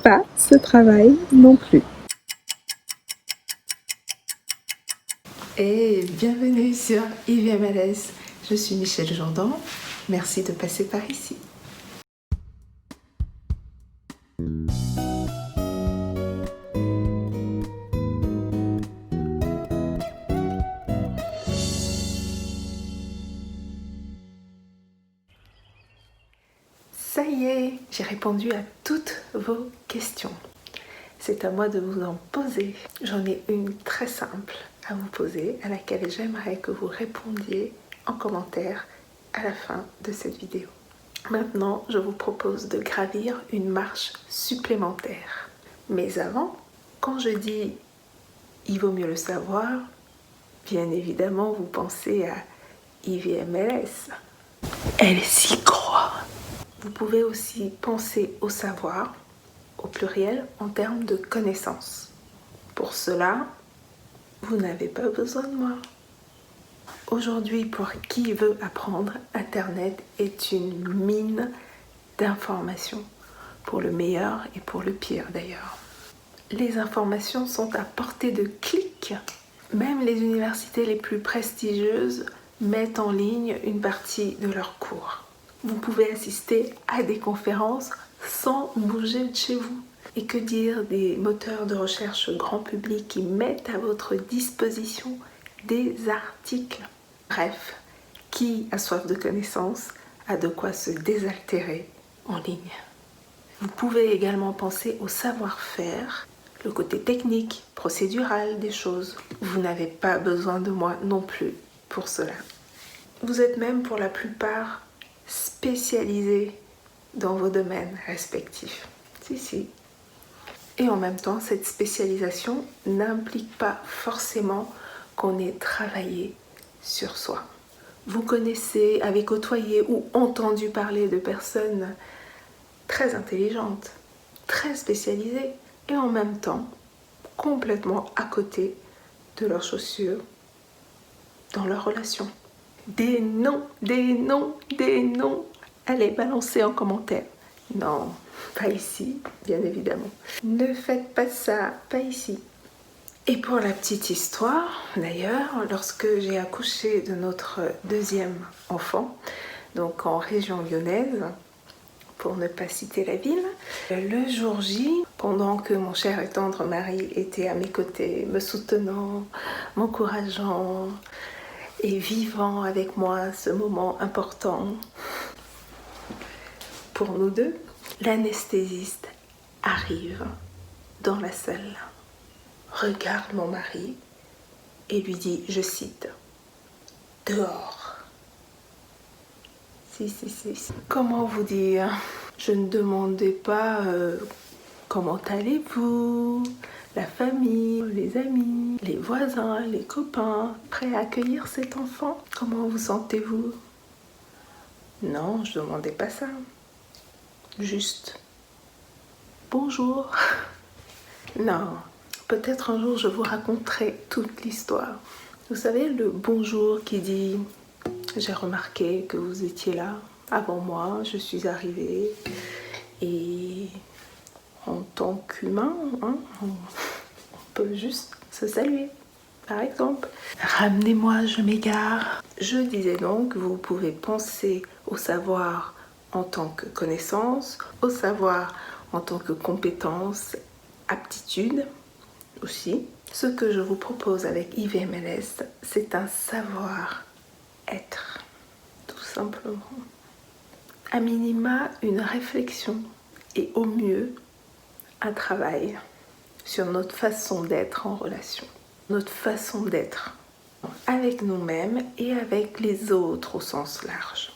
pas ce travail non plus. Et bienvenue sur IVMLS. Je suis Michèle Jourdan. Merci de passer par ici. Ça y est, j'ai répondu à toutes vos questions. C'est à moi de vous en poser. J'en ai une très simple à vous poser, à laquelle j'aimerais que vous répondiez en commentaire à la fin de cette vidéo. Maintenant, je vous propose de gravir une marche supplémentaire. Mais avant, quand je dis « il vaut mieux le savoir », bien évidemment, vous pensez à IVMLS. Elle s'y croit. Vous pouvez aussi penser au savoir, au pluriel, en termes de connaissances. Pour cela, vous n'avez pas besoin de moi. Aujourd'hui, pour qui veut apprendre, Internet est une mine d'informations, pour le meilleur et pour le pire d'ailleurs. Les informations sont à portée de clic. Même les universités les plus prestigieuses mettent en ligne une partie de leurs cours. Vous pouvez assister à des conférences sans bouger de chez vous. Et que dire des moteurs de recherche grand public qui mettent à votre disposition des articles. Bref, qui a soif de connaissances a de quoi se désaltérer en ligne. Vous pouvez également penser au savoir-faire, le côté technique, procédural des choses. Vous n'avez pas besoin de moi non plus pour cela. Vous êtes même pour la plupart spécialisés dans vos domaines respectifs. Si. Et en même temps, cette spécialisation n'implique pas forcément qu'on ait travaillé sur soi. Vous connaissez, avez côtoyé ou entendu parler de personnes très intelligentes, très spécialisées et en même temps complètement à côté de leurs chaussures dans leurs relations. Des noms. Allez, balancez en commentaire. Non, pas ici, bien évidemment. Ne faites pas ça, pas ici. Et pour la petite histoire, d'ailleurs, lorsque j'ai accouché de notre deuxième enfant, donc en région lyonnaise, pour ne pas citer la ville, le jour J, pendant que mon cher et tendre mari était à mes côtés, me soutenant, m'encourageant et vivant avec moi ce moment important pour nous deux, l'anesthésiste arrive dans la salle, regarde mon mari et lui dit, je cite, « Dehors ». Si. Comment vous dire? Je ne demandais pas comment allez-vous, la famille, les amis, les voisins, les copains, prêts à accueillir cet enfant? Comment vous sentez-vous? Non, je ne demandais pas ça. Juste bonjour. Non, peut-être un jour je vous raconterai toute l'histoire. Vous savez, le bonjour qui dit « J'ai remarqué que vous étiez là avant moi, je suis arrivée et en tant qu'humain, on peut juste se saluer. » Par exemple, ramenez-moi, je m'égare. Je disais donc, vous pouvez penser au savoir en tant que connaissance, au savoir en tant que compétence, aptitude aussi. Ce que je vous propose avec IVMLS, c'est un savoir-être, tout simplement. À minima, une réflexion et au mieux, un travail sur notre façon d'être en relation, notre façon d'être avec nous-mêmes et avec les autres au sens large.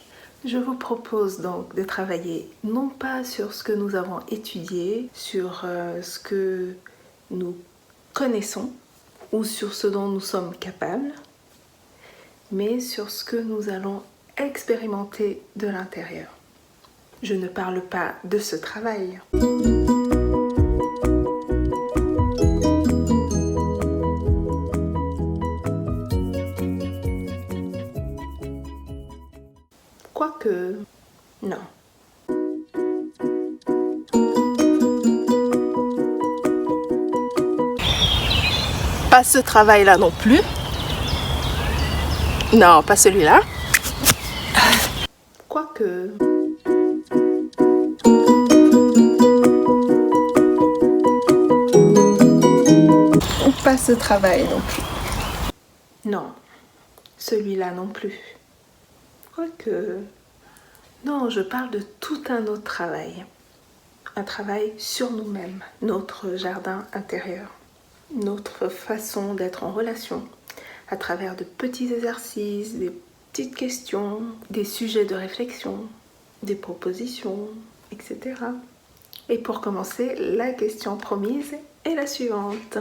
Je vous propose donc de travailler non pas sur ce que nous avons étudié, sur ce que nous connaissons ou sur ce dont nous sommes capables, mais sur ce que nous allons expérimenter de l'intérieur. Je ne parle pas de ce travail. Quoique, non. Pas ce travail-là non plus. Non, pas celui-là. Quoique... Pas ce travail non plus. Non, celui-là non plus. Quoique... Non, je parle de tout un autre travail. Un travail sur nous-mêmes, notre jardin intérieur, notre façon d'être en relation, à travers de petits exercices, des petites questions, des sujets de réflexion, des propositions, etc. Et pour commencer, la question promise est la suivante.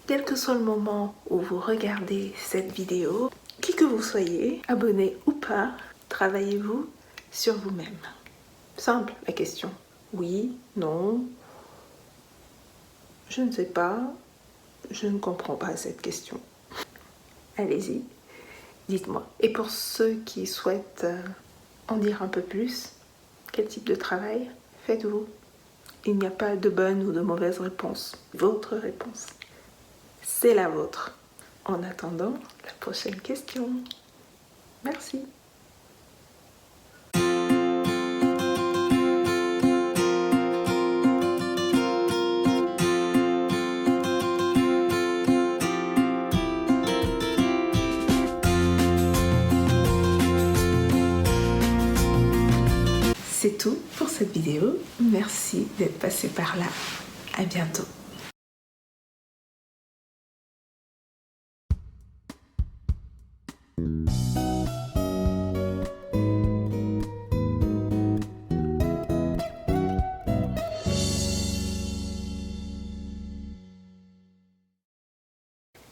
Quel que soit le moment où vous regardez cette vidéo, qui que vous soyez, abonné ou pas, travaillez-vous sur vous-même? Simple la question. Oui, non, je ne sais pas, je ne comprends pas cette question. Allez-y, dites-moi. Et pour ceux qui souhaitent en dire un peu plus, quel type de travail faites-vous? Il n'y a pas de bonne ou de mauvaise réponse. Votre réponse, c'est la vôtre. En attendant la prochaine question. Merci. C'est tout pour cette vidéo. Merci d'être passé par là. À bientôt.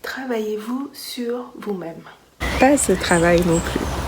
Travaillez-vous sur vous-même? Pas ce travail non plus.